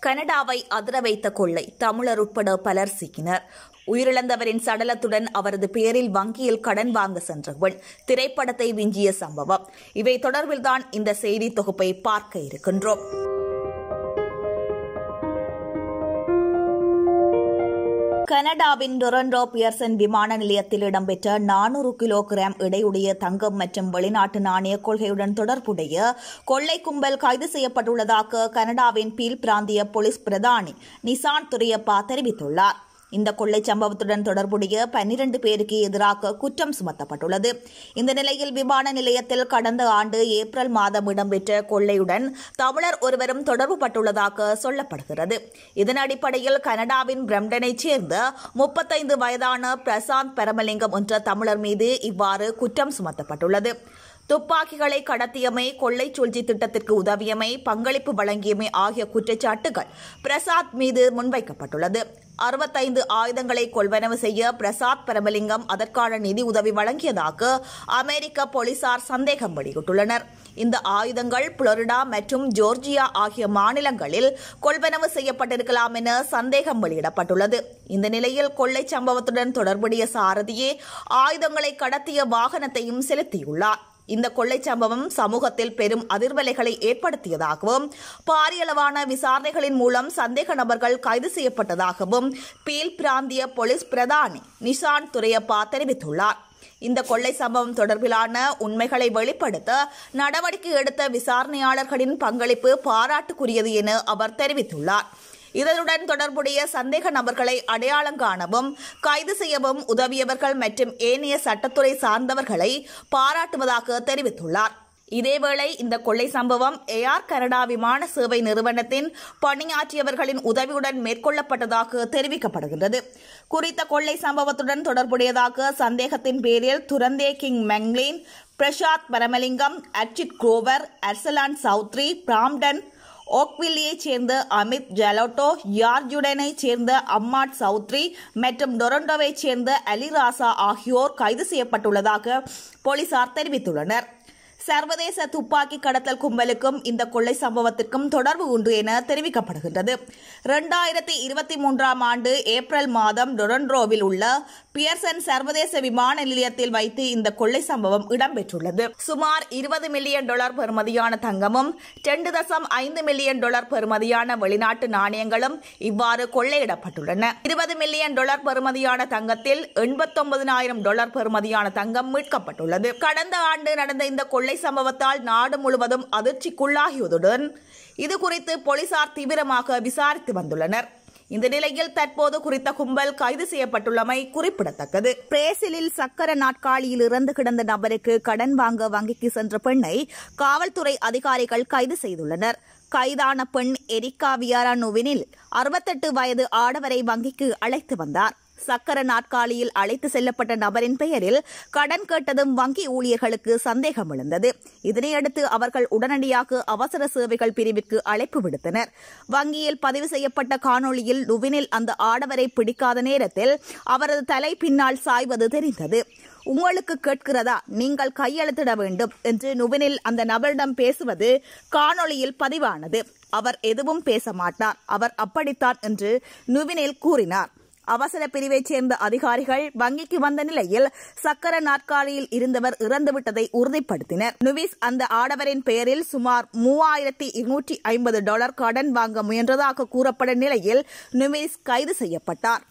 கனடாவை அதிர வைத்த கொள்ளை, தமிழர் உட்பட பலர் சிக்கினர். உயிரிழந்தவரின் சடலத்துடன் அவரது பெயரில் வங்கியில் கடன் வாங்க சென்றவன் திரைப்படத்தை விஞ்சிய சம்பவம். இவை தொடர்பில்தான் இந்த செய்தி தொகுப்பை பார்க்க இருக்கின்றோம். கனடாவின் டொரண்டோ பியர்சன் விமான நிலையத்தில் இடம்பெற்ற 400 கிலோகிராம் எடையுடைய தங்கம் மற்றும் வெளிநாட்டு நாணய கொள்கையுடன் தொடர்புடைய கொள்ளை கும்பல் கைது செய்யப்பட்டுள்ளதாக கனடாவின் பீல் பிராந்திய போலீஸ் பிரதானி நிசான் துரையப்பா தெரிவித்துள்ளார். இந்த கொள்ளை சம்பவத்துடன் தொடர்புடைய 12 பேருக்கு எதிராக குற்றம் சுமத்தப்பட்டுள்ளது. இந்த நிலையில் விமான நிலையத்தில் கடந்த ஆண்டு ஏப்ரல் மாதம் இடம்பெற்ற கொள்ளையுடன் தமிழர் ஒருவரும் தொடர்பு பட்டுள்ளதாக சொல்லப்படுகிறது. இதன் அடிப்படையில் கனடாவின் பிரம்டனைச் சேர்ந்த 35 வயதான பிரசாந்த் பரமலிங்கம் என்ற தமிழர் மீது இவ்வாறு குற்றம் சுமத்தப்பட்டுள்ளது. துப்பாக்கிகளை கடத்தியமை, கொள்ளை சூழ்ச்சி திட்டத்திற்கு உதவியமை, பங்களிப்பு வழங்கியமை ஆகிய குற்றச்சாட்டுகள் பிரசாத் மீது முன்வைக்கப்பட்டுள்ளது. 65 ஆயுதங்களை கொள்வனவு செய்ய பிரசாத் பரமலிங்கம் அதற்கான நிதி உதவி வழங்கியதாக அமெரிக்க போலீசார் சந்தேகம் வெளியிட்டுள்ளனர். இந்த ஆயுதங்கள் புளோரிடா மற்றும் ஜோர்ஜியா ஆகிய மாநிலங்களில் கொள்வனவு செய்யப்பட்டிருக்கலாம் என சந்தேகம் வெளியிடப்பட்டுள்ளது. இந்த நிலையில் கொள்ளை சம்பவத்துடன் தொடர்புடைய சாரதியே ஆயுதங்களை கடத்திய வாகனத்தையும் செலுத்தியுள்ளார். இந்த கொள்ளை சம்பவம் சமூகத்தில் பெரும் அதிர்வலைகளை ஏற்படுத்தியதாகவும் பாரியளவான விசாரணைகளின் மூலம் சந்தேக நபர்கள் கைது செய்யப்பட்டதாகவும் பீல் பிராந்திய போலீஸ் பிரதானி நிசான் துரையப்பா தெரிவித்துள்ளார். இந்த கொள்ளை சம்பவம் தொடர்பிலான உண்மைகளை வெளிப்படுத்த நடவடிக்கை எடுத்த விசாரணையாளர்களின் பங்களிப்பு பாராட்டுக்குரியது என அவர் தெரிவித்துள்ளார். இதனுடன் தொடர்புடைய சந்தேக நபர்களை அடையாளம் காணவும் கைது செய்யவும் உதவியவர்கள் மற்றும் ஏனைய சட்டத்துறை சார்ந்தவர்களை பாராட்டுவதாக தெரிவித்துள்ளார். இதேவேளை இந்த கொள்ளை சம்பவம் ஏர் கனடா விமான சேவை நிறுவனத்தின் பணியாற்றியவர்களின் உதவியுடன் மேற்கொள்ளப்பட்டதாக தெரிவிக்கப்படுகின்றது. குறித்த கொள்ளை சம்பவத்துடன் தொடர்புடையதாக சந்தேகத்தின் பேரில் Durante King McLean, Prasad Paramalingam, Archit Grover, Arsalan Chaudhry, Brampton ஓக்வில்லியைச் சேர்ந்த அமித் ஜலோட்டோ, யார்ஜுடனைச் சேர்ந்த அம்மாட் சௌத்ரி மற்றும் டொரண்டோவைச் சேர்ந்த அலிராசா ஆகியோர் கைது செய்யப்பட்டுள்ளதாக போலீசார் தெரிவித்துள்ளனர். சர்வதேச துப்பாக்கி கடத்தல் கும்பலுக்கும் இந்த கொள்ளை சம்பவத்திற்கும் தொடர்பு உண்டு என தெரிவிக்கப்படுகின்றது. 2023 ஆண்டு ஏப்ரல் மாதம் டொரண்டோவில் உள்ள பியர்சன் சர்வதேச விமான நிலையத்தில் வைத்து இந்த கொள்ளை சம்பவம் இடம்பெற்றுள்ளது. சுமார் $20 மில்லியன் பெறுமதியான தங்கமும் $2.5 மில்லியன் பெறுமதியான வெளிநாட்டு நாணயங்களும் இவ்வாறு கொள்ளையிடப்பட்டுள்ளன. $20 மில்லியன் பெறுமதியான தங்கத்தில் $89,000 பெறுமதியான தங்கம் மீட்கப்பட்டுள்ளது. கடந்த ஆண்டு நடந்த இந்த கொள்ளை சம்பவத்தால் நாடு முழுவதும் அதிர்ச்சிக்குள்ளாகியதுடன் இதுகுறித்து போலீசார் தீவிரமாக விசாரித்து வந்துள்ளனர். இந்த நிலையில் தற்போது குறித்த கும்பல் கைது செய்யப்பட்டுள்ளமை குறிப்பிடத்தக்கது. பிரேசிலில் சக்கர நாட்காலியில் இறந்து கிடந்த நபருக்கு கடன் வாங்க வங்கிக்கு சென்ற பெண்ணை காவல்துறை அதிகாரிகள் கைது செய்துள்ளனர். கைதான பெண் எரிக்கா வியாரா நுவினில் 68 வயது ஆடவரை வங்கிக்கு அழைத்து வந்தார். சக்கர நாட்காலியில் அழைத்து செல்லப்பட்ட நபரின் பெயரில் கடன் கேட்டதும் வங்கி ஊழியர்களுக்கு சந்தேகம் எழுந்தது. இதனையடுத்து அவர்கள் உடனடியாக அவசர சேவைகள் பிரிவிற்கு அழைப்பு விடுத்தனர். வங்கியில் பதிவு செய்யப்பட்ட காணொளியில் நுவினில் அந்த ஆடவரை பிடிக்காத நேரத்தில் அவரது தலை பின்னால் சாய்வது தெரிந்தது. உங்களுக்கு கேட்கிறதா, நீங்கள் கையெழுத்திட வேண்டும் என்று நுவினில் அந்த நபரிடம் பேசுவது காணொளியில் பதிவானது. அவர் எதுவும் பேச மாட்டார், அவர் அப்படித்தான் என்று நுவினில் கூறினார். அவசர பிரிவைச் சேர்ந்த அதிகாரிகள் வங்கிக்கு வந்த நிலையில் சக்கர நாற்காலியில் இருந்தவர் இறந்துவிட்டதை உறுதிப்படுத்தினர். நுவிஸ் அந்த ஆடவரின் பெயரில் சுமார் $3,250 கடன் வாங்க முயன்றதாக கூறப்படும் நிலையில் நுவிஸ் கைது செய்யப்பட்டார்.